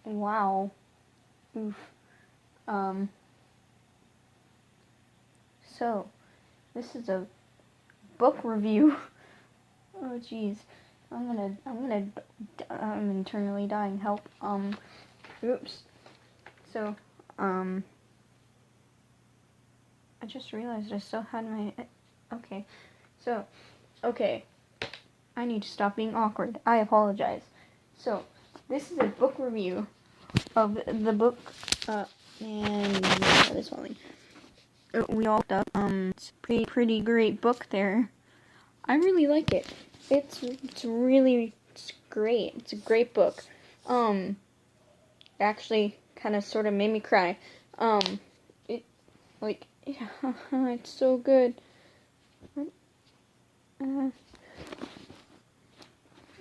Wow. Oof. So, this is a book review. Oh, jeez. I'm internally dying. Help. Oops. So, I just realized I still had my, okay. So, okay. I need to stop being awkward. I apologize. So, this is a book review of the book, and this one. We all looked up. It's a pretty great book there. I really like it. It's great. It's a great book. It actually kind of sort of made me cry. It, like, yeah, it's so good.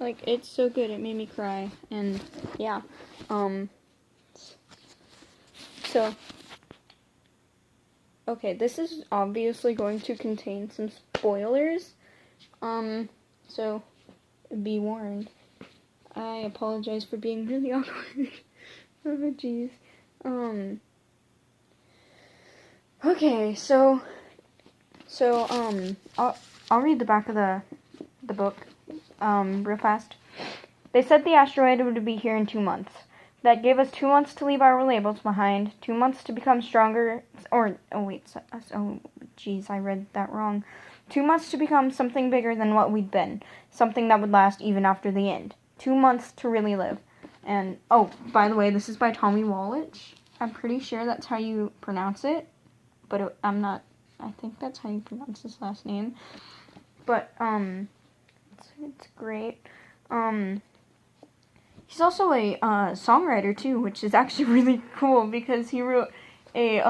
Like, it's so good, it made me cry, and, yeah, so, okay, this is obviously going to contain some spoilers, so, be warned. I apologize for being really awkward. Oh, jeez. Okay, so, I'll read the back of the book, real fast. They said the asteroid would be here in 2 months. That gave us 2 months to leave our labels behind, 2 months to become stronger, oh jeez, I read that wrong. 2 months to become something bigger than what we'd been, something that would last even after the end. 2 months to really live. And, oh, by the way, this is by Tommy Wallach. I'm pretty sure that's how you pronounce it, but I'm not, I think that's how you pronounce his last name. But, it's great. He's also a songwriter too, which is actually really cool because he wrote a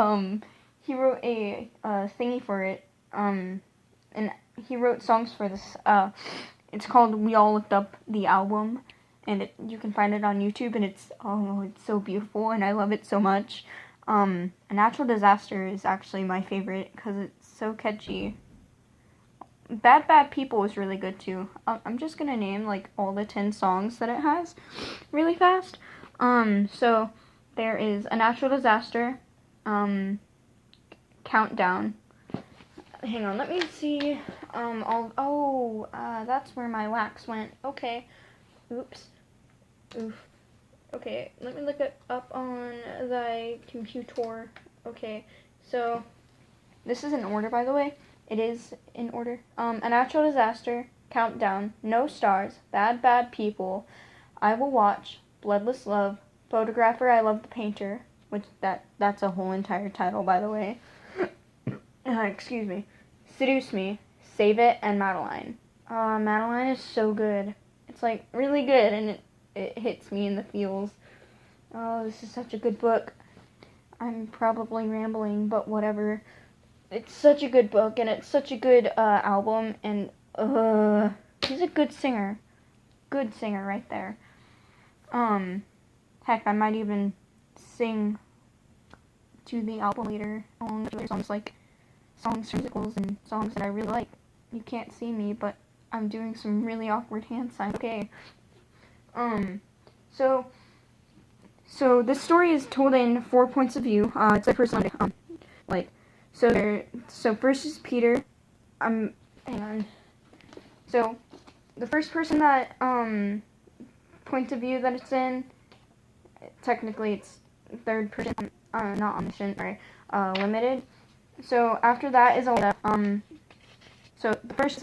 thingy for it. And he wrote songs for this. It's called "We All Looked Up," the album, and you can find it on YouTube. And it's so beautiful, and I love it so much. A Natural Disaster is actually my favorite because it's so catchy. Bad People is really good too. I'm just gonna name like all the 10 songs that it has really fast. So there is A Natural Disaster, Countdown. Hang on, let me see. That's where my wax went. Okay. Oops. Oof. Okay, let me look it up on the computer. Okay, so this is in order, by the way. It is in order. A Natural Disaster, Countdown, No Stars, Bad People, I Will Watch, Bloodless Love, Photographer, I Love the Painter, which that's a whole entire title, by the way. Excuse me. Seduce Me, Save It, and Madeline. Madeline is so good. It's like really good, and it hits me in the feels. Oh, this is such a good book. I'm probably rambling, but whatever. It's such a good book, and it's such a good album, and he's a good singer. Good singer right there. Heck, I might even sing to the album later, along with other songs, like songs, musicals, and songs that I really like. You can't see me, but I'm doing some really awkward hand signs. Okay. So this story is told in 4 points of view. It's like personality. So first is Peter. Hang on. So the first person that point of view that it's in, technically it's third person, not omniscient, right? Limited. So after that is Eliza. So the first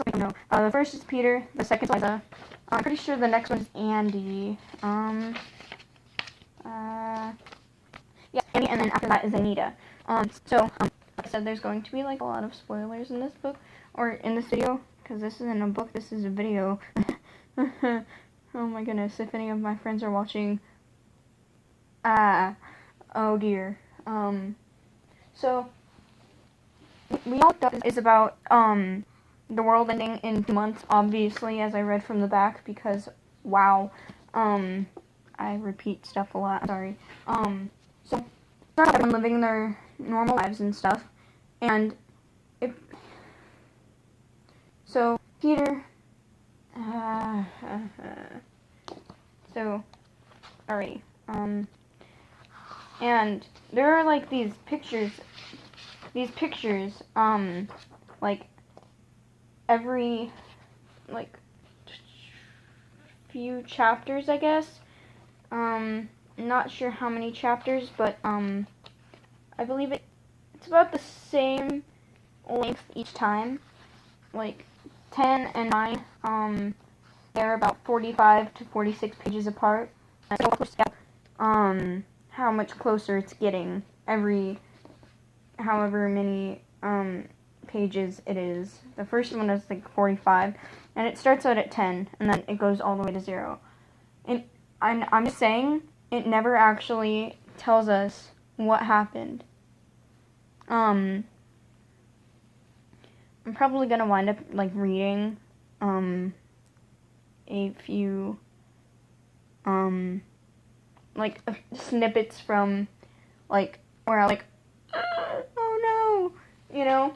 is Peter. The second is Eliza. I'm pretty sure the next one is Andy. Yeah, Andy, and then after that is Anita. Like I said, there's going to be like a lot of spoilers in this book, or in this video, because this isn't a book, this is a video. Oh my goodness, if any of my friends are watching, oh dear. So, We All Looked Up is about, the world ending in 2 months, obviously, as I read from the back, because, wow, I repeat stuff a lot, sorry. So, everyone living their normal lives and stuff, and so Peter, alrighty, And there are like these pictures, like every like few chapters, I guess. Not sure how many chapters, but I believe it's about the same length each time, like 10 and 9. They're about 45 to 46 pages apart. How much closer it's getting every however many pages it is. The first one is like 45, and it starts out at 10, and then it goes all the way to 0. And I'm just saying, it never actually tells us what happened. I'm probably gonna wind up like reading a few like snippets from like where I like oh no, you know.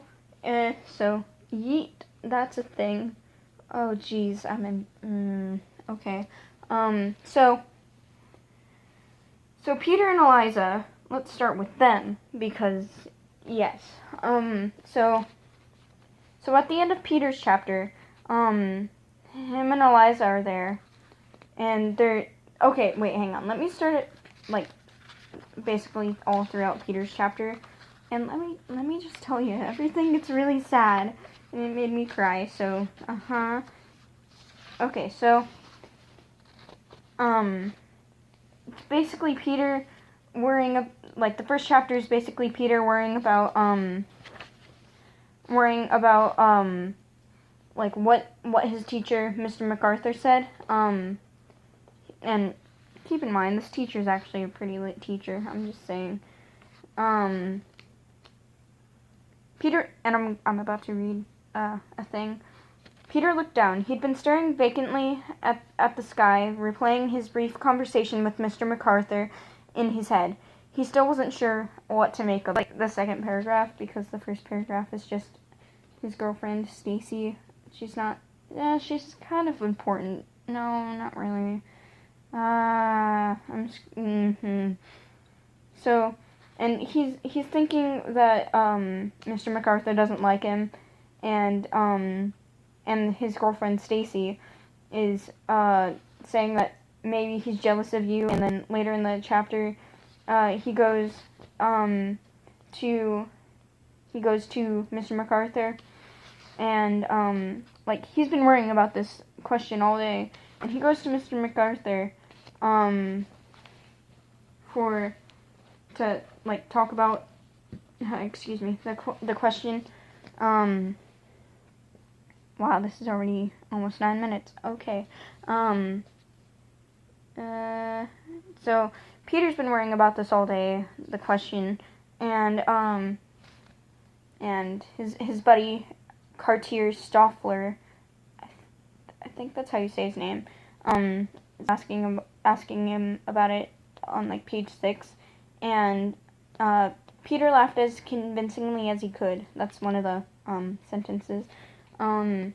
So yeet, that's a thing. Oh geez, I'm in okay. So Peter and Eliza, let's start with them because yes. So at the end of Peter's chapter, him and Eliza are there, and they're okay. Wait, hang on. Let me start it like basically all throughout Peter's chapter, and let me just tell you, everything gets really sad, and it made me cry. So okay, so it's basically Peter worrying like the first chapter is basically Peter worrying about like what his teacher, Mr. MacArthur, said. And keep in mind, this teacher is actually a pretty lit teacher. I'm just saying. Peter, and I'm about to read a thing. Peter looked down. He'd been staring vacantly at the sky, replaying his brief conversation with Mr. MacArthur in his head. He still wasn't sure what to make of like the second paragraph, because the first paragraph is just his girlfriend, Stacy. She's not, she's kind of important. No, not really. So, and he's thinking that Mr. MacArthur doesn't like him, and his girlfriend Stacy is saying that maybe he's jealous of you. And then later in the chapter, he goes to Mr. MacArthur, and like he's been worrying about this question all day, and he goes to Mr. MacArthur to like talk about excuse me, the question. Wow, this is already almost 9 minutes. Okay. So Peter's been worrying about this all day, the question, and his buddy Cartier Stoffler, I think that's how you say his name, is asking him about it on like page 6, and Peter laughed as convincingly as he could. That's one of the sentences. And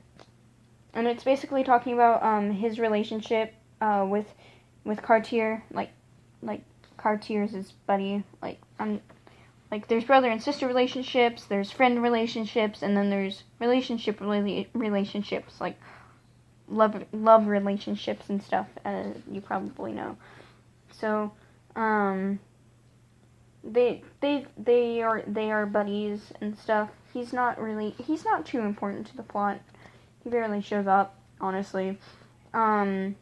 it's basically talking about his relationship with Cartier, like Cartier's his buddy. Like there's brother and sister relationships, there's friend relationships, and then there's relationships like love relationships and stuff, as you probably know. So they are buddies and stuff. He's not too important to the plot. He barely shows up, honestly. So,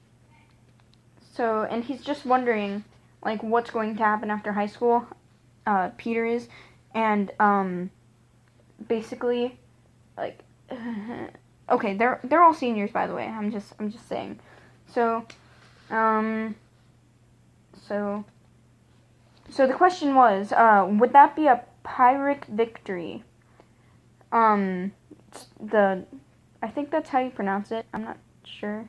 and he's just wondering like what's going to happen after high school. Peter is, and basically like okay, they're all seniors, by the way. I'm just saying. So so the question was, would that be a Pyrrhic victory? I think that's how you pronounce it. I'm not sure,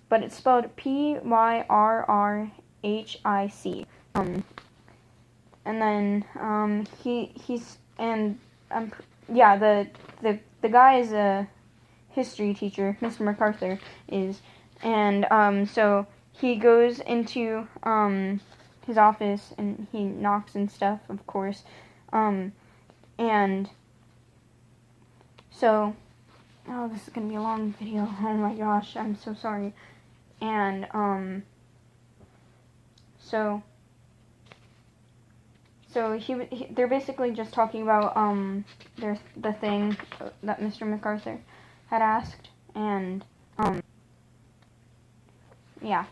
but it's spelled Pyrrhic. And then the guy is a history teacher, Mr. MacArthur is, and so he goes into his office, and he knocks and stuff, of course. And so, oh, this is gonna be a long video. Oh my gosh, I'm so sorry. And so they're basically just talking about the thing that Mr. MacArthur had asked, and yeah.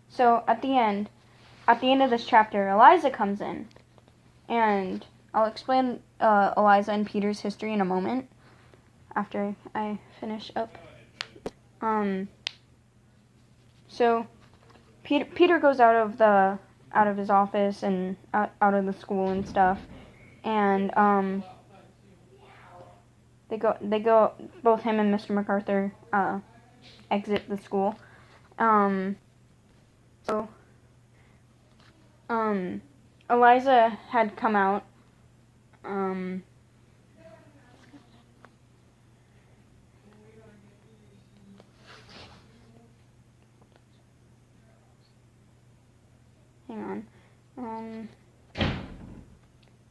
So at the end of this chapter, Eliza comes in, and I'll explain Eliza and Peter's history in a moment after I finish up. So Peter goes out of his office and out of the school and stuff, and they go both him and Mr. MacArthur exit the school. So Eliza had come out. Hang on.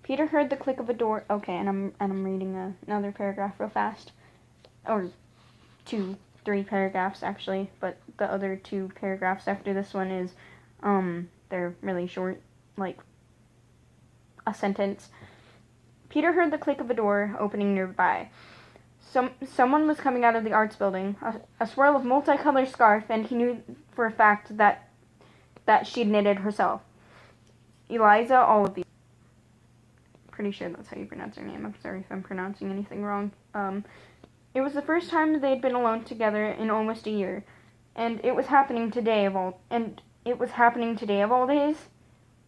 Peter heard the click of a door. Okay, and I'm reading another paragraph real fast, or 3 paragraphs actually, but the other 2 paragraphs after this one is they're really short, like a sentence. Peter heard the click of a door opening nearby. Someone was coming out of the arts building, a swirl of multicolored scarf, and he knew for a fact that she'd knitted herself. Eliza Olive. Pretty sure that's how you pronounce her name. I'm sorry if I'm pronouncing anything wrong. It was the first time they'd been alone together in almost a year, and it was happening today of all days.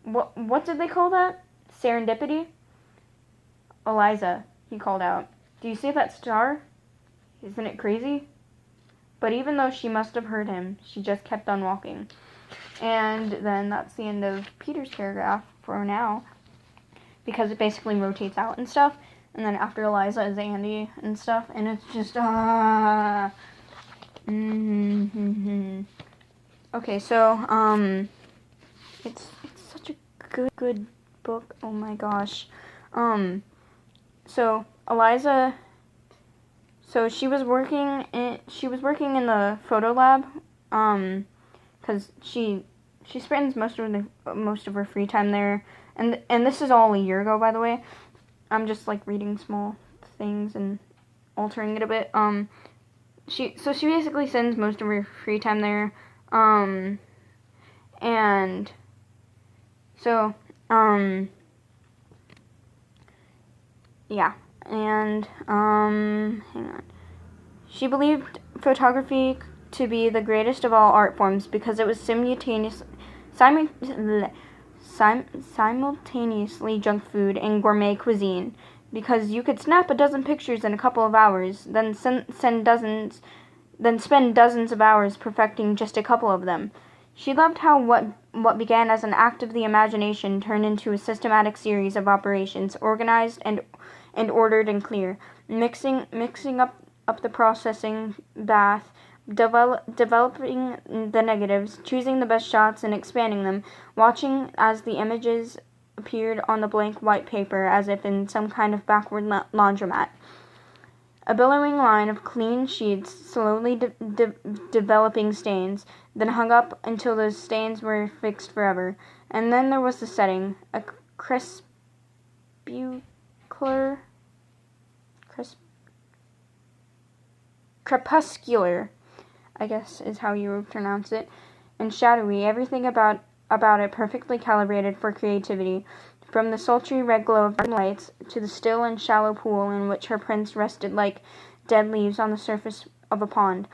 What did they call that? Serendipity? Eliza, he called out. Do you see that star? Isn't it crazy? But even though she must have heard him, she just kept on walking. And then that's the end of Peter's paragraph for now, because it basically rotates out and stuff. And then after Eliza is Andy and stuff, and it's just Okay, so it's such a good book. Oh my gosh. So Eliza, so she was working in the photo lab, because she spends most of her free time there, and this is all a year ago, by the way. I'm just like reading small things and altering it a bit. She basically spends most of her free time there, and so yeah, and hang on. She believed photography to be the greatest of all art forms because it was simultaneously junk food and gourmet cuisine, because you could snap a dozen pictures in a couple of hours, then spend dozens of hours perfecting just a couple of them. She loved how what began as an act of the imagination turned into a systematic series of operations, organized and ordered and clear, mixing up the processing bath, developing the negatives, choosing the best shots and expanding them, watching as the images appeared on the blank white paper as if in some kind of backward laundromat. A billowing line of clean sheets, slowly developing stains, then hung up until those stains were fixed forever. And then there was the setting, a crepuscular, I guess is how you would pronounce it, and shadowy, everything about it perfectly calibrated for creativity, from the sultry red glow of garden lights to the still and shallow pool in which her prints rested like dead leaves on the surface of a pond.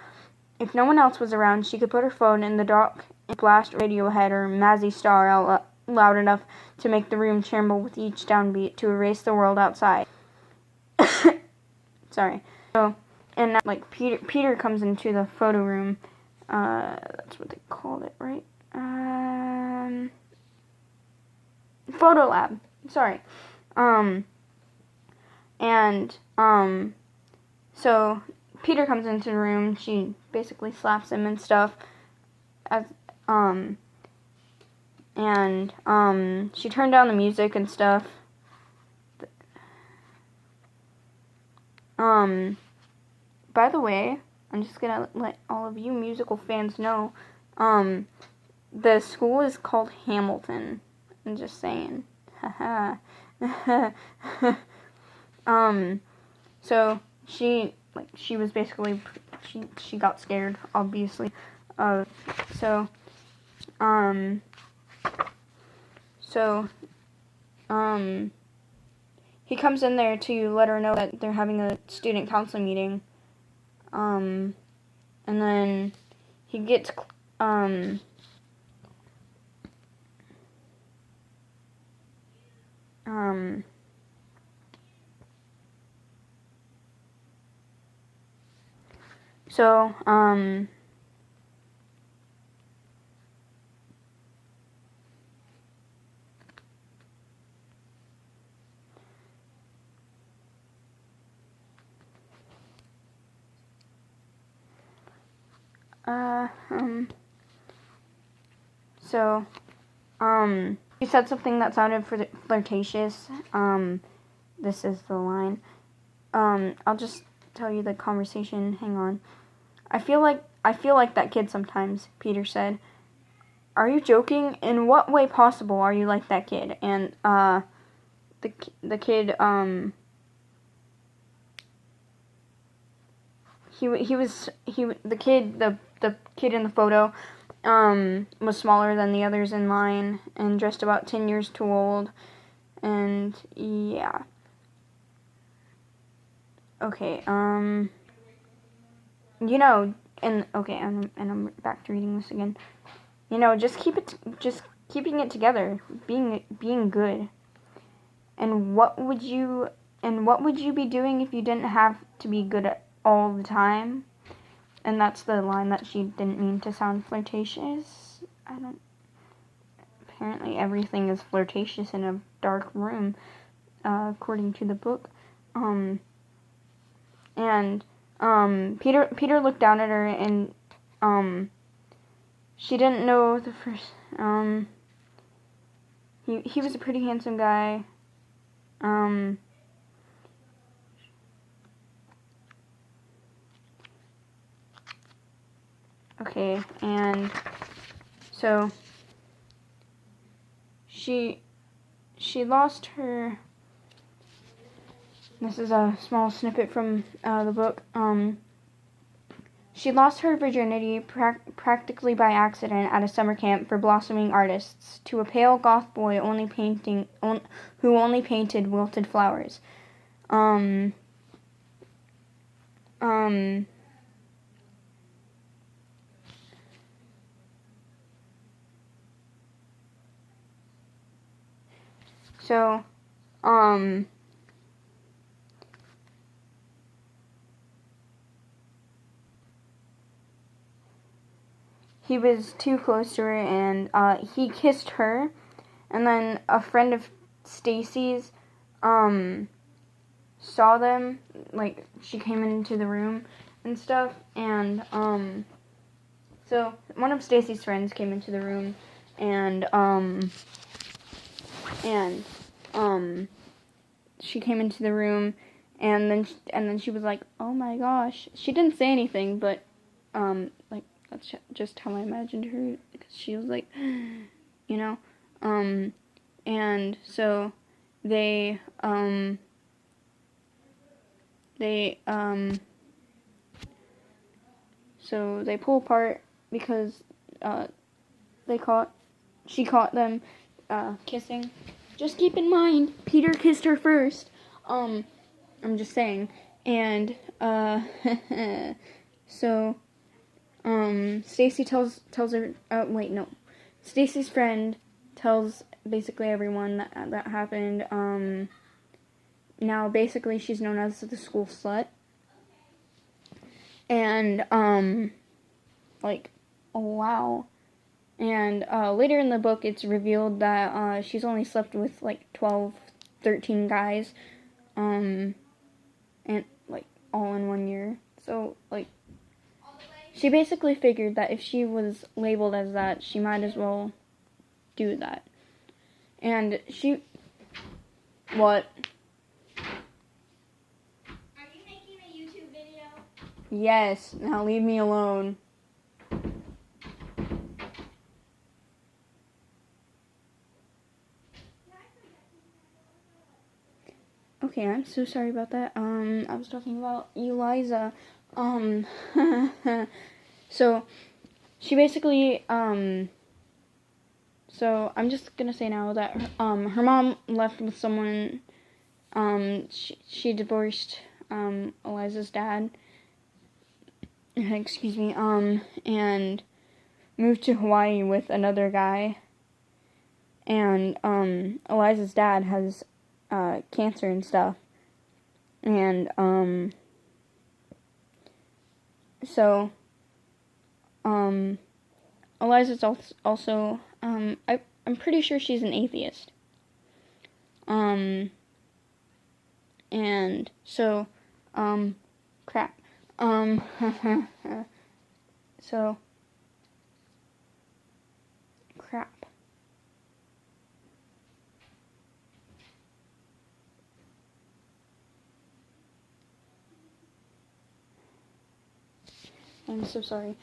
If no one else was around, she could put her phone in the dock and blast Radiohead or Mazzy Star out loud enough to make the room tremble with each downbeat to erase the world outside. Sorry. So, and now, like, Peter comes into the photo room. That's what they called it, right? Photo lab. Sorry. So Peter comes into the room. She basically slaps him and stuff. and she turned down the music and stuff. By the way, I'm just gonna let all of you musical fans know, the school is called Hamilton. I'm just saying. Haha. So she was basically, she got scared, obviously. So he comes in there to let her know that they're having a student council meeting. And then he gets, so, he said something that sounded flirtatious. This is the line. I'll just tell you the conversation. Hang on. I feel like that kid sometimes, Peter said. Are you joking? In what way possible are you like that kid? And, the kid, the kid in the photo, was smaller than the others in line and dressed about 10 years too old, and yeah. Okay, you know, and okay, and I'm back to reading this again. You know, just keeping it together, being good. And what would you be doing if you didn't have to be good at all the time? And that's the line that she didn't mean to sound flirtatious. Apparently everything is flirtatious in a dark room, according to the book. Peter looked down at her, and, she didn't know the first, he was a pretty handsome guy. Okay, and so she lost her. This is a small snippet from the book. She lost her virginity practically by accident at a summer camp for blossoming artists to a pale goth boy who only painted wilted flowers. So, he was too close to her, and he kissed her, and then a friend of Stacy's saw them, like, she came into the room and stuff, and so one of Stacy's friends came into the room, and she came into the room, and then she was like, oh my gosh. She didn't say anything, but like, that's just how I imagined her, because she was like, you know, and so they pull apart because she caught them kissing. Just keep in mind, Peter kissed her first. I'm just saying. And so Stacy tells her, wait, no. Stacy's friend tells basically everyone that happened. Now basically she's known as the school slut. And like, oh wow. And later in the book, it's revealed that she's only slept with like 12, 13 guys, and like all in 1 year. So like, she basically figured that if she was labeled as that, she might as well do that. And she... What? Are you making a YouTube video? Yes. Now leave me alone. Okay, I'm so sorry about that. I was talking about Eliza. So, she basically, so I'm just gonna say now that, her mom left with someone, she divorced, Eliza's dad, excuse me, and moved to Hawaii with another guy, and, Eliza's dad has, cancer and stuff, and, so, Eliza's also, I'm pretty sure she's an atheist, and, so, crap, so, crap. I'm so sorry.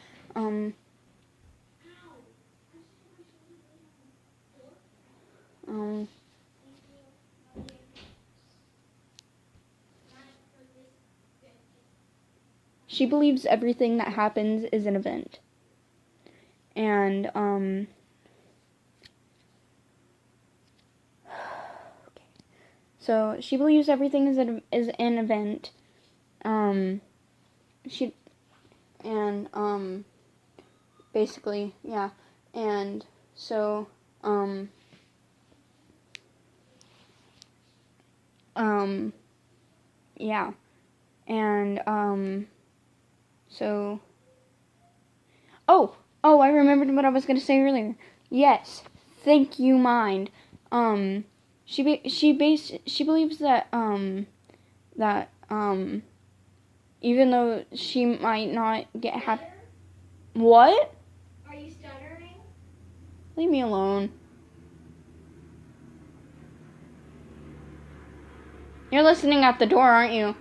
She believes everything that happens is an event. And, okay. So, she believes everything is an event. Basically, yeah. And, so, yeah. And, so, I remembered what I was going to say earlier. Yes, thank you, mind. She believes that, even though she might not get happy. What? Are you stuttering? Leave me alone. You're listening at the door, aren't you?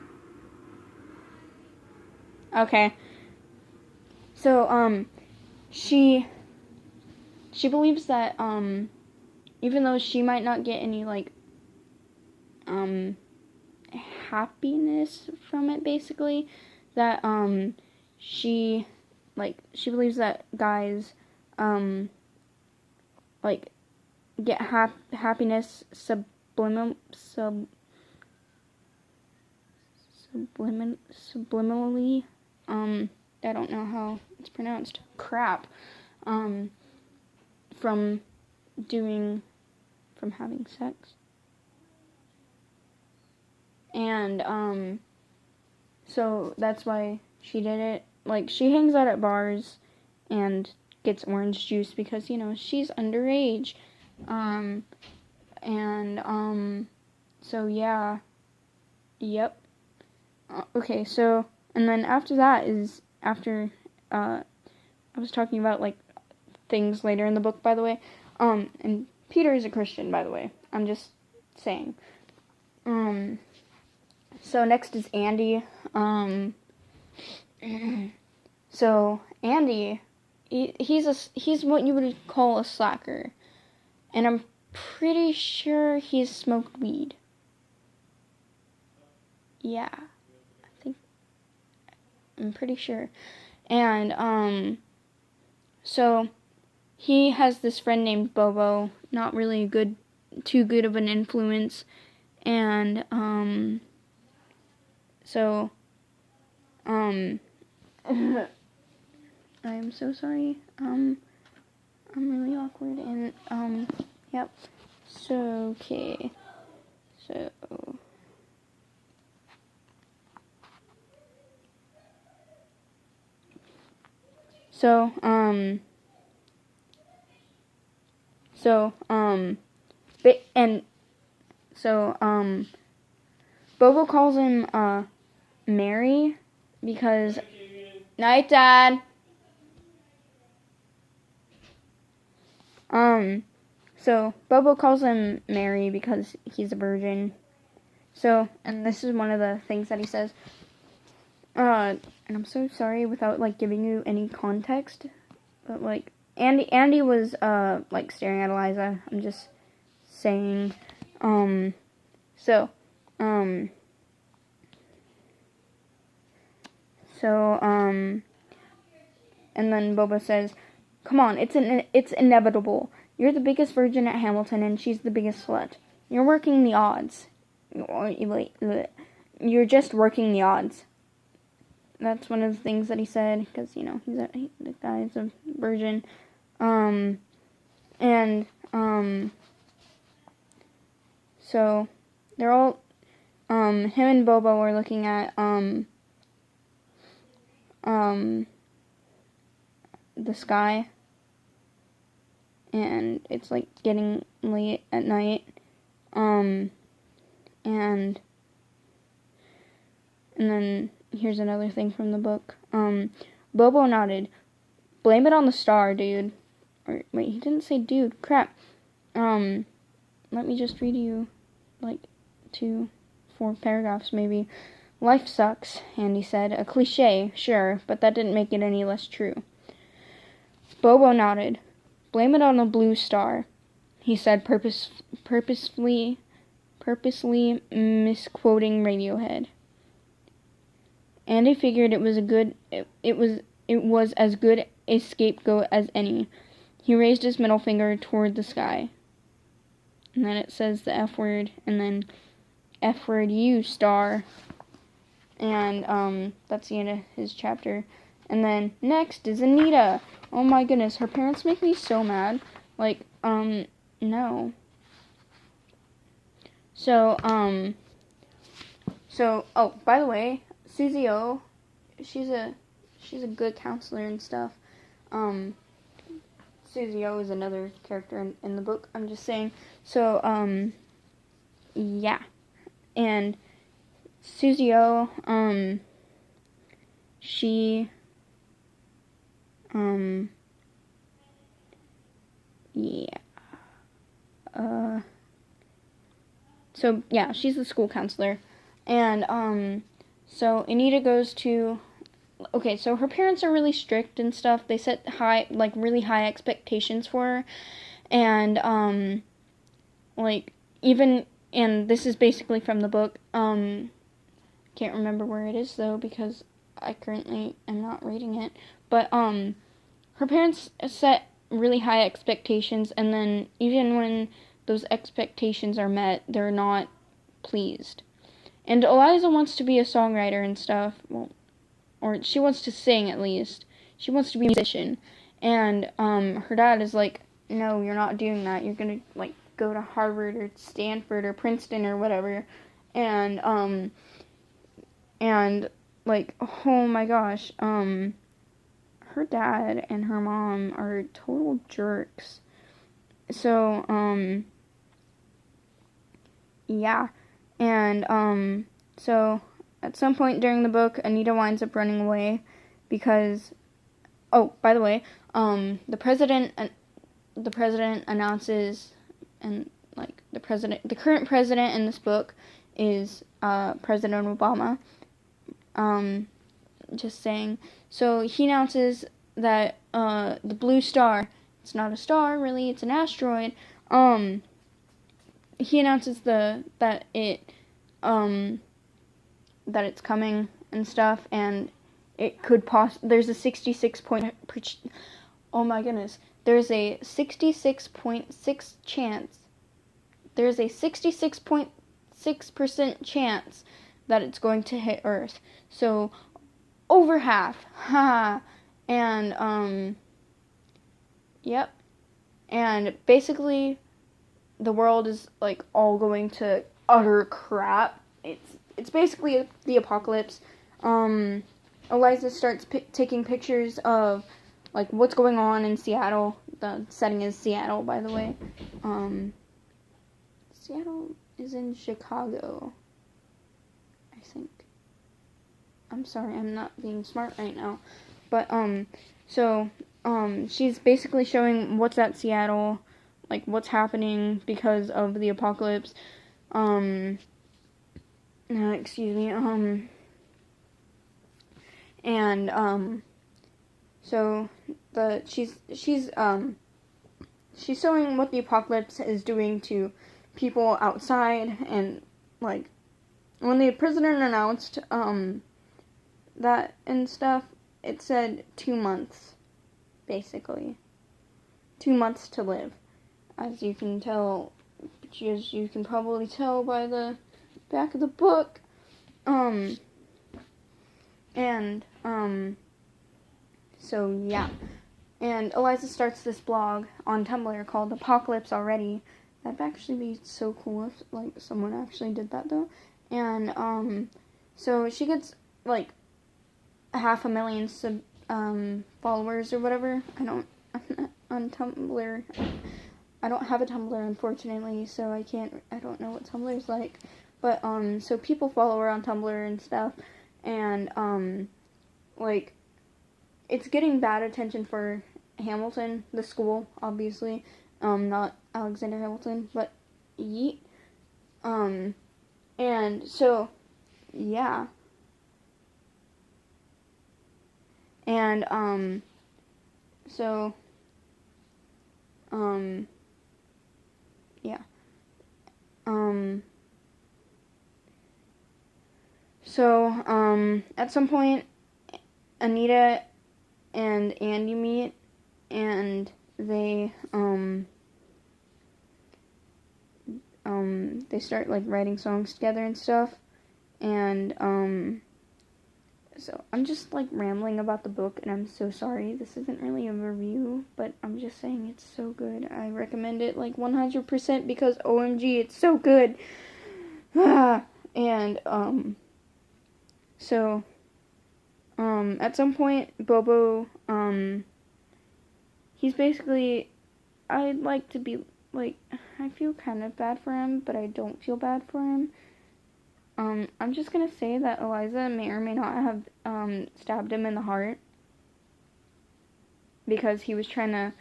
Okay. So, she believes that, even though she might not get any, like, happiness from it, basically, that, she believes that guys, like, get happiness subliminally, I don't know how it's pronounced, crap, from having sex, and, so that's why she did it. Like, she hangs out at bars and gets orange juice because, you know, she's underage, so yeah, yep. Okay, so, and then after that is, I was talking about, like, things later in the book, by the way, and Peter is a Christian, by the way, I'm just saying. So next is Andy. So Andy, he's what you would call a slacker, and I'm pretty sure he's smoked weed. Yeah, I'm pretty sure. And so he has this friend named Bobo, not really too good of an influence, and so I'm so sorry. I'm really awkward, and yep. So okay. So Bobo calls him Mary because night, Dad. So Bobo calls him Mary because he's a virgin. So, and this is one of the things that he says. And I'm so sorry without like giving you any context, but like Andy was like staring at Eliza. I'm just saying. So, and then Boba says, "Come on, it's inevitable. You're the biggest virgin at Hamilton, and she's the biggest slut. You're working the odds. You're just working the odds." That's one of the things that he said, because, you know, the guy's a virgin. So, they're all, him and Bobo are looking at, the sky, and it's, like, getting late at night, and then here's another thing from the book. Bobo nodded. "Blame it on the star, dude." Or, wait, he didn't say dude. Crap. Let me just read you, like, 2-4 paragraphs, maybe. "Life sucks," Andy said. "A cliche, sure, but that didn't make it any less true." Bobo nodded. "Blame it on the blue star," he said, purposely misquoting Radiohead. Andy figured it was as good a scapegoat as any. He raised his middle finger toward the sky. And then it says the F word, and then F word you, star. And that's the end of his chapter. And then next is Anita. Oh my goodness, her parents make me so mad. Like, no. So, oh, by the way, Susie O, she's a good counselor and stuff. Susie O is another character in the book, I'm just saying. So, yeah. And Susie O, she, yeah. So, yeah, she's the school counselor. And, so Anita goes to, okay, so her parents are really strict and stuff. They set really high expectations for her. And, like, even, and this is basically from the book, can't remember where it is, though, because I currently am not reading it. But, her parents set really high expectations, and then even when those expectations are met, they're not pleased. And Eliza wants to be a songwriter and stuff, well, or she wants to sing at least. She wants to be a musician. And her dad is like, "No, you're not doing that. You're gonna like go to Harvard or Stanford or Princeton or whatever." And like, oh my gosh, her dad and her mom are total jerks. So, yeah. And, so, at some point during the book, Anita winds up running away because, oh, by the way, the president announces, and, like, the current president in this book is, President Obama, just saying. So, he announces that, the blue star, it's not a star, really, it's an asteroid, he announces that it's coming and stuff, and it could there's a 66.6% chance that it's going to hit Earth. So over half. And yep. And basically the world is like all going to utter crap. It's basically the apocalypse. Eliza starts taking pictures of like what's going on in Seattle. The setting is Seattle, by the way. Seattle is in Chicago, I think. I'm sorry, I'm not being smart right now. But, she's basically showing what's at Seattle, like, what's happening because of the apocalypse. Excuse me, and, so, she's showing what the apocalypse is doing to people outside, and, like, when the president announced, that and stuff, it said 2 months, basically. 2 months to live. As you can tell, as you can probably tell by the back of the book. So yeah. And Eliza starts this blog on Tumblr called Apocalypse Already. That'd actually be so cool if, like, someone actually did that, though. And, so she gets, like, 500,000 followers or whatever. On Tumblr, I don't have a Tumblr, unfortunately, so I don't know what Tumblr's like. But, so people follow her on Tumblr and stuff, and, like, it's getting bad attention for Hamilton, the school, obviously, not Alexander Hamilton, but yeet. And so, yeah. And, so, yeah. So, at some point, Anita and Andy meet, and they start, like, writing songs together and stuff, and, so I'm just, like, rambling about the book, and I'm so sorry. This isn't really a review, but I'm just saying it's so good. I recommend it, like, 100% because OMG, it's so good. And, so, at some point, Bobo, he's basically, I'd like to be, like, I feel kind of bad for him, but I don't feel bad for him. I'm just gonna say that Eliza may or may not have, stabbed him in the heart, because he was trying to,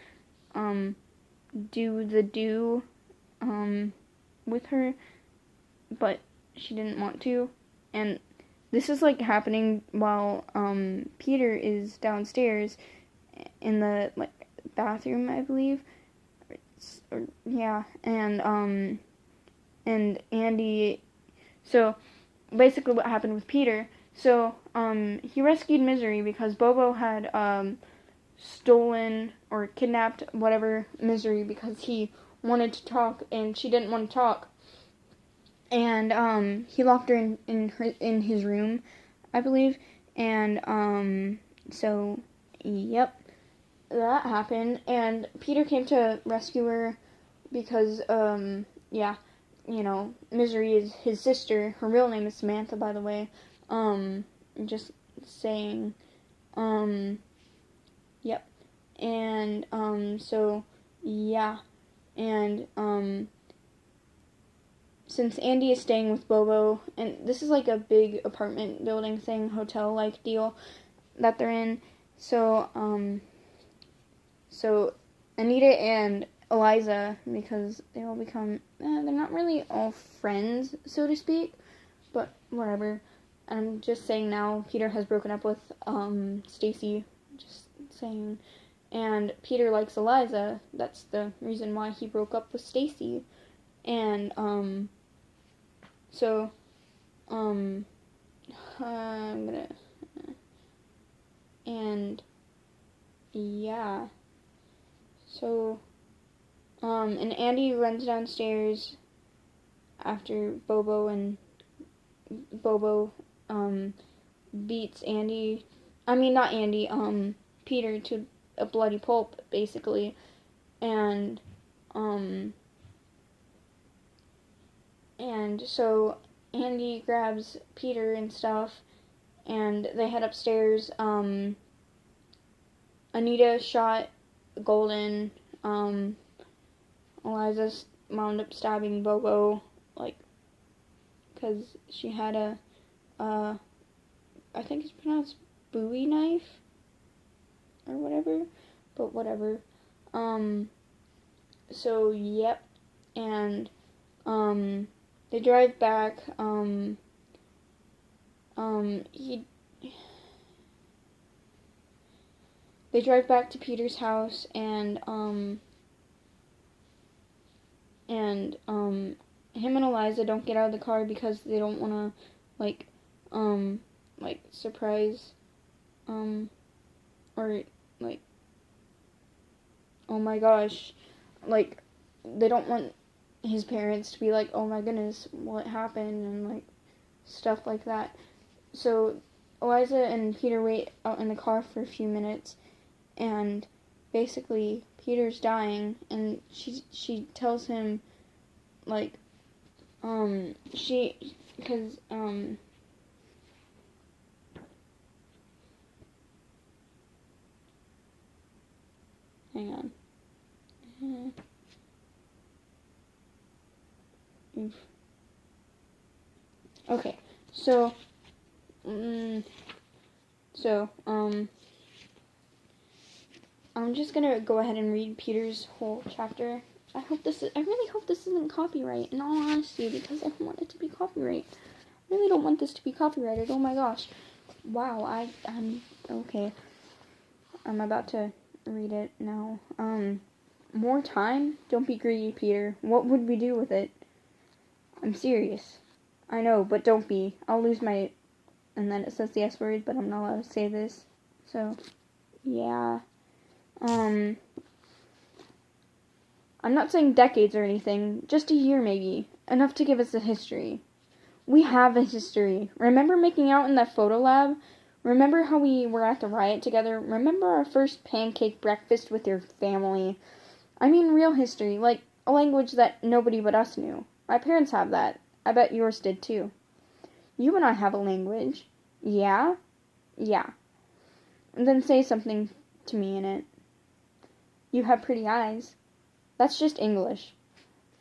with her, but she didn't want to, and this is, like, happening while, Peter is downstairs in the, like, bathroom, I believe, yeah, and Andy, so, basically what happened with Peter, so, he rescued Misery because Bobo had, stolen or kidnapped whatever Misery because he wanted to talk and she didn't want to talk. And, he locked her in his room, I believe. And, so, yep, that happened. And Peter came to rescue her because, yeah, you know, Misery is his sister. Her real name is Samantha, by the way. Just saying, yep. And, so, yeah. And, since Andy is staying with Bobo, and this is like a big apartment building thing, hotel-like deal that they're in, so, so Anita and Eliza, because they all become, they're not really all friends, so to speak, but whatever. I'm just saying now, Peter has broken up with, Stacy, just saying, and Peter likes Eliza, that's the reason why he broke up with Stacy, and, so, I'm gonna, and, yeah, so, and Andy runs downstairs after Bobo, and Bobo, beats Andy, I mean, not Andy, Peter to a bloody pulp, basically, and so Andy grabs Peter and stuff, and they head upstairs. Anita shot Golden. Eliza wound up stabbing Bobo, like, because she had a, I think it's pronounced Bowie knife, or whatever, but whatever. so yep, and they drive back. They drive back to Peter's house, and him and Eliza don't get out of the car because they don't want to, like surprise, or, like, oh my gosh, like, they don't want his parents to be like, oh my goodness, what happened, and, like, stuff like that. So Eliza and Peter wait out in the car for a few minutes, and basically Peter's dying, and she tells him, like, because hang on. Oof. Okay, so, I'm just gonna go ahead and read Peter's whole chapter. I really hope this isn't copyright, in all honesty, because I don't want it to be copyright. I really don't want this to be copyrighted. Oh my gosh. Wow, I'm okay. I'm about to read it now. More time? Don't be greedy, Peter. What would we do with it? I'm serious. I know, but don't be. I'll lose my... And then it says the S word, but I'm not allowed to say this. So, yeah. I'm not saying decades or anything. Just a year, maybe. Enough to give us a history. We have a history. Remember making out in that photo lab? Remember how we were at the riot together? Remember our first pancake breakfast with your family? I mean real history, like a language that nobody but us knew. My parents have that. I bet yours did too. You and I have a language. Yeah? Yeah. And then say something to me in it. You have pretty eyes. That's just English.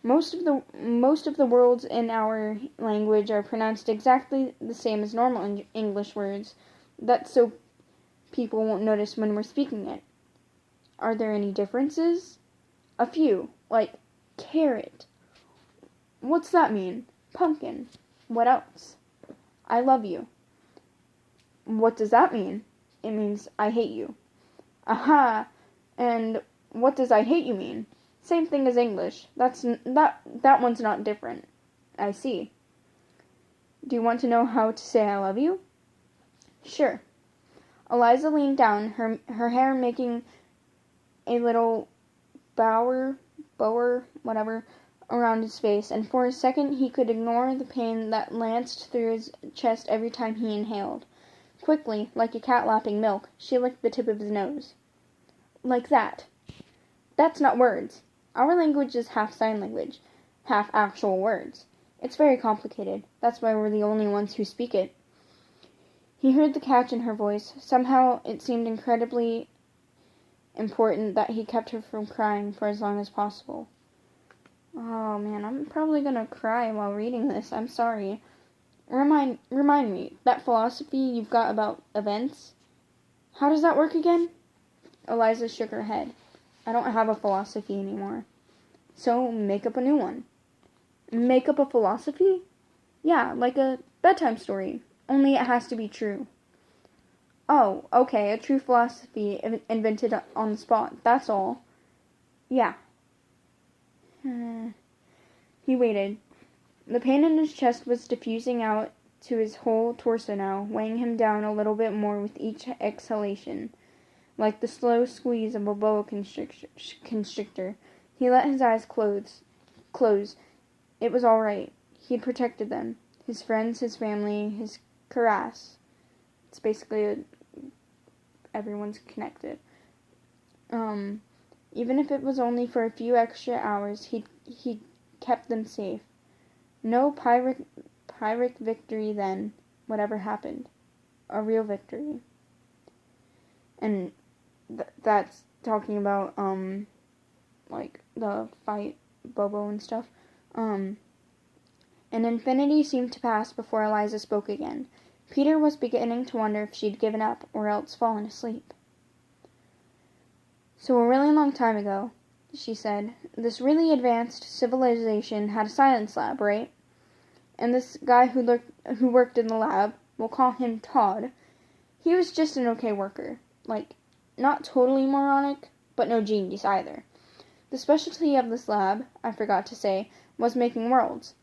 Most of the words in our language are pronounced exactly the same as normal English words. That's so people won't notice when we're speaking it. Are there any differences? A few, like carrot. What's that mean? Pumpkin. What else? I love you. What does that mean? It means I hate you. Aha! And what does I hate you mean? Same thing as English. That one's not different. I see. Do you want to know how to say I love you? Sure. Eliza leaned down, her hair making a little bower, whatever, around his face, and for a second he could ignore the pain that lanced through his chest every time he inhaled. Quickly, like a cat lapping milk, she licked the tip of his nose. Like that. That's not words. Our language is half sign language, half actual words. It's very complicated. That's why we're the only ones who speak it. He heard the catch in her voice. Somehow it seemed incredibly important that he kept her from crying for as long as possible. Oh man, I'm probably gonna cry while reading this. I'm sorry. Remind me, that philosophy you've got about events? How does that work again? Eliza shook her head. I don't have a philosophy anymore. So make up a new one. Make up a philosophy? Yeah, like a bedtime story. Only it has to be true. Oh, okay, a true philosophy invented on the spot. That's all. Yeah. He waited. The pain in his chest was diffusing out to his whole torso now, weighing him down a little bit more with each exhalation. Like the slow squeeze of a boa constrictor. He let his eyes close. It was all right. He'd protected them. His friends, his family, his cuirass. It's basically everyone's connected. Even if it was only for a few extra hours, he kept them safe. No Pyrrhic victory then, whatever happened. A real victory. And that's talking about, like, the fight, Bobo and stuff. An infinity seemed to pass before Eliza spoke again. Peter was beginning to wonder if she'd given up or else fallen asleep. So a really long time ago, she said. "This really advanced civilization had a science lab, right? And this guy who worked in the lab, we'll call him Todd, he was just an okay worker. Like, not totally moronic, but no genius either. The specialty of this lab, I forgot to say, was making worlds.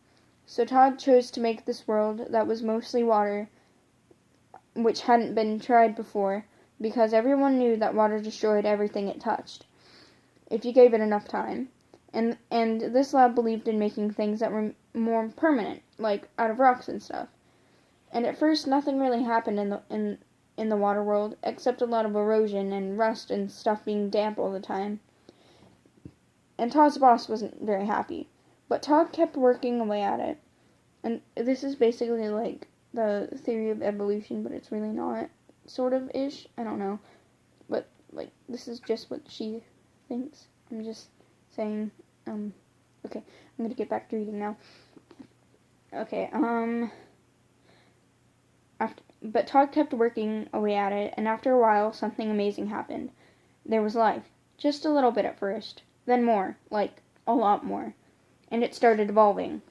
So Todd chose to make this world that was mostly water, which hadn't been tried before, because everyone knew that water destroyed everything it touched, if you gave it enough time. And this lab believed in making things that were more permanent, like out of rocks and stuff. And at first, nothing really happened in the water world, except a lot of erosion and rust and stuff being damp all the time. And Todd's boss wasn't very happy. But Todd kept working away at it. And this is basically like the theory of evolution, but it's really not. Sort of-ish. I don't know. But, like, this is just what she thinks. I'm just saying, okay. I'm gonna get back to reading now. Okay, but Todd kept working away at it, and after a while, something amazing happened. There was life. Just a little bit at first. Then more. Like, a lot more. And it started evolving.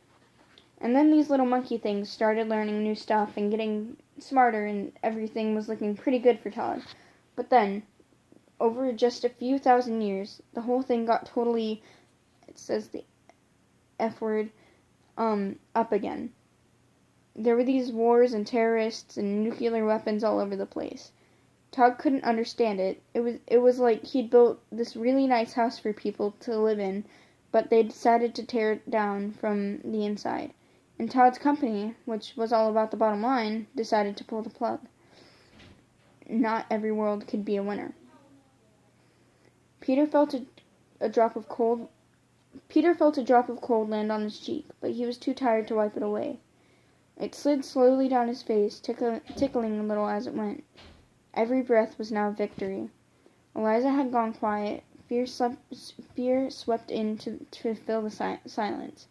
And then these little monkey things started learning new stuff and getting smarter, and everything was looking pretty good for Todd. But then, over just a few thousand years, the whole thing got totally, it says the F word, up again. There were these wars and terrorists and nuclear weapons all over the place. Todd couldn't understand it. It was like he'd built this really nice house for people to live in, but they decided to tear it down from the inside. And Todd's company, which was all about the bottom line, decided to pull the plug. Not every world could be a winner. Peter felt a drop of cold land on his cheek, but he was too tired to wipe it away. It slid slowly down his face, tickling a little as it went. Every breath was now victory. Eliza had gone quiet. Fear swept in to fill the silence.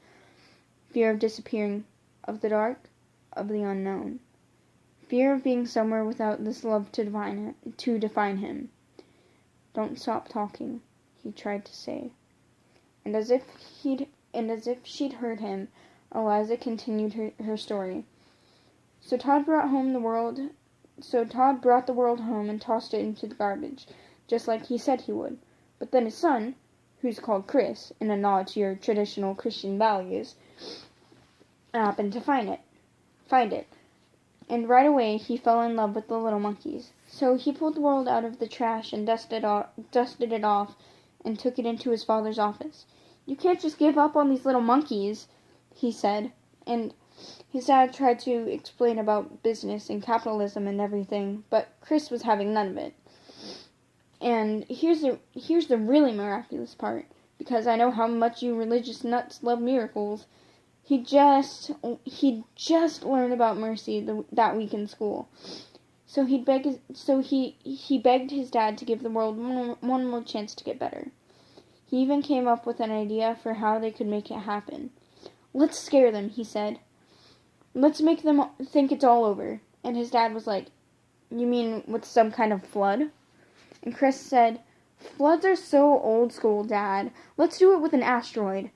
Fear of disappearing, of the dark, of the unknown. Fear of being somewhere without this love to define him. "Don't stop talking," he tried to say. And as if she'd heard him, Eliza continued her story. So Todd brought the world home and tossed it into the garbage, just like he said he would. But then his son, who's called Chris, in a nod to your traditional Christian values, happened to find it. And right away he fell in love with the little monkeys. So he pulled the world out of the trash and dusted it off and took it into his father's office. "You can't just give up on these little monkeys," he said. And his dad tried to explain about business and capitalism and everything, but Chris was having none of it. And here's the really miraculous part, because I know how much you religious nuts love miracles. He'd just learned about mercy that week in school. So he begged his dad to give the world one more chance to get better. He even came up with an idea for how they could make it happen. "Let's scare them," he said. "Let's make them think it's all over." And his dad was like, "You mean with some kind of flood?" And Chris said, "Floods are so old school, Dad. Let's do it with an asteroid.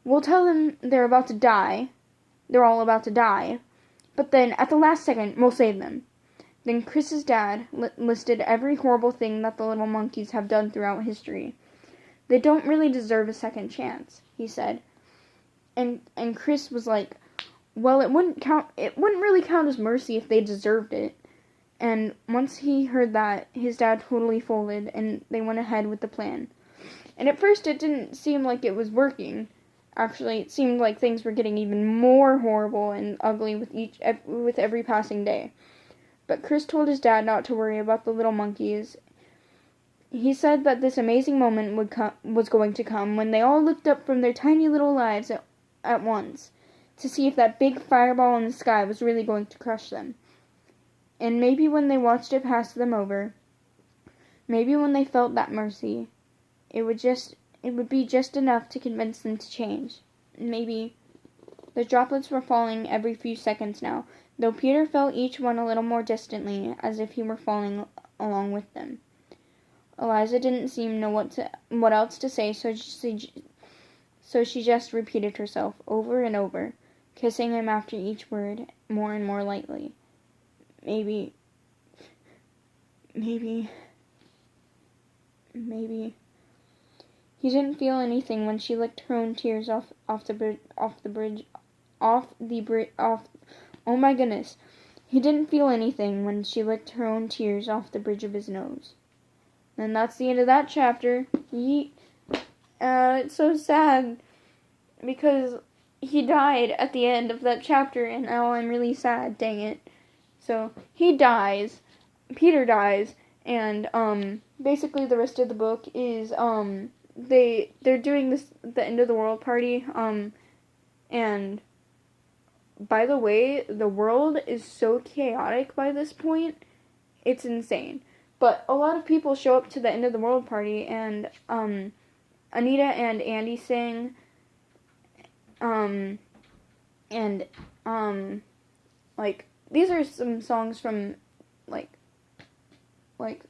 We'll tell them they're about to die. They're all about to die. But then, at the last second, we'll save them." Then Chris's dad listed every horrible thing that the little monkeys have done throughout history. "They don't really deserve a second chance," he said. And Chris was like, "Well, it wouldn't really count as mercy if they deserved it." And once he heard that, his dad totally folded, and they went ahead with the plan. And at first it didn't seem like it was working. Actually, it seemed like things were getting even more horrible and ugly with every passing day. But Chris told his dad not to worry about the little monkeys. He said that this amazing moment was going to come when they all looked up from their tiny little lives at once to see if that big fireball in the sky was really going to crush them. And maybe when they watched it pass them over, maybe when they felt that mercy, it would be just enough to convince them to change. Maybe. The droplets were falling every few seconds now, though Peter felt each one a little more distantly, as if he were falling along with them. Eliza didn't seem to know what else to say, so she just repeated herself over and over, kissing him after each word more and more lightly. Maybe. He didn't feel anything when she licked her own tears off the bridge. Oh my goodness. He didn't feel anything when she licked her own tears off the bridge of his nose. And that's the end of that chapter. It's so sad because he died at the end of that chapter, and now I'm really sad. Dang it. So he dies. Peter dies, and basically the rest of the book is they're doing the end of the world party, and by the way, the world is so chaotic by this point, it's insane. But a lot of people show up to the end of the world party, and Anita and Andy sing, like, these are some songs from, like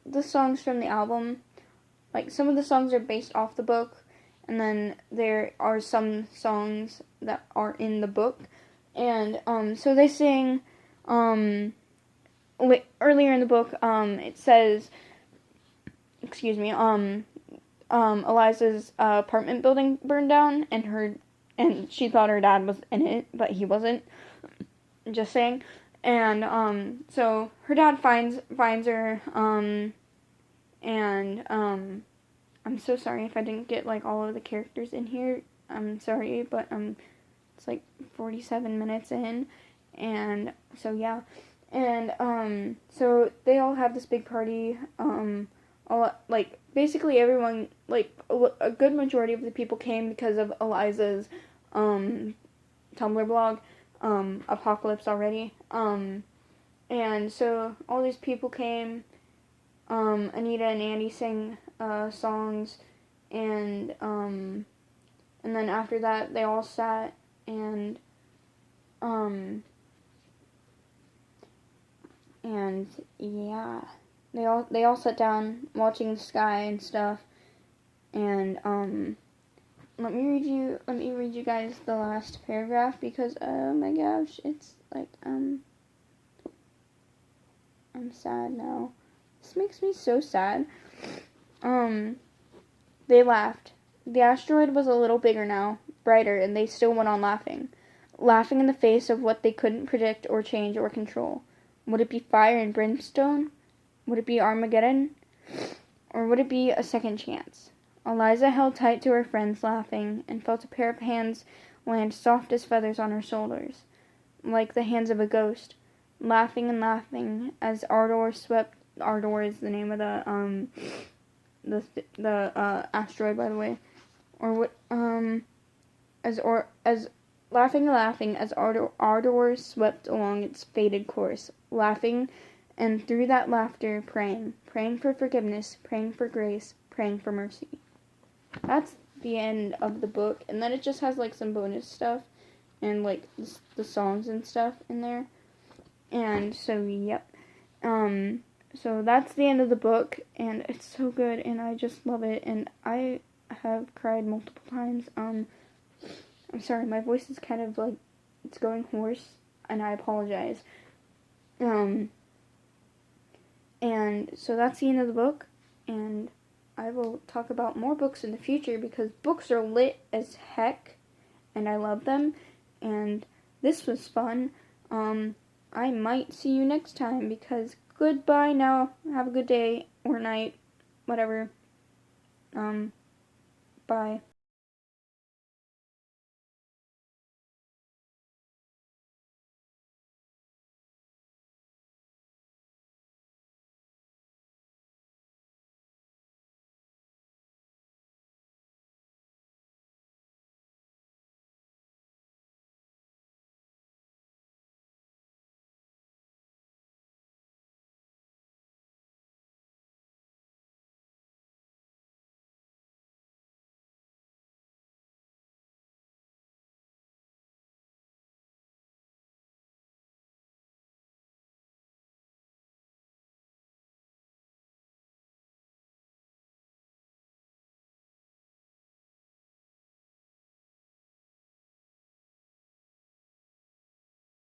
the songs from the album. Like, some of the songs are based off the book, and then there are some songs that are in the book. And, so they sing, earlier in the book, it says, Eliza's apartment building burned down, and she thought her dad was in it, but he wasn't. Just saying. And, so her dad finds her, and, I'm so sorry if I didn't get, like, all of the characters in here. I'm sorry, but, it's, like, 47 minutes in, and, so, yeah. And, so they all have this big party, basically everyone, like, a good majority of the people came because of Eliza's, Tumblr blog, Apocalypse Already, and so all these people came. Anita and Andy sang songs, and then after that they all sat and yeah, they all sat down watching the sky and stuff, and let me read you guys the last paragraph, because oh my gosh, it's like I'm sad now. This makes me so sad. They laughed. The asteroid was a little bigger now, brighter, and they still went on laughing. Laughing in the face of what they couldn't predict or change or control. Would it be fire and brimstone? Would it be Armageddon? Or would it be a second chance? Eliza held tight to her friends, laughing, and felt a pair of hands land soft as feathers on her shoulders, like the hands of a ghost. Laughing and laughing as Ardor swept. Ardor is the name of the asteroid, by the way. Or what? As laughing and laughing as Ardor swept along its fated course, laughing, and through that laughter praying for forgiveness, praying for grace, praying for mercy. That's the end of the book, and then it just has like some bonus stuff and like the songs and stuff in there. And so yep, so that's the end of the book, and it's so good, and I just love it, and I have cried multiple times. I'm sorry, my voice is kind of like, it's going hoarse, and I apologize. And so that's the end of the book, and I will talk about more books in the future, because books are lit as heck, and I love them, and this was fun. I might see you next time, because goodbye now. Have a good day or night, whatever. Bye.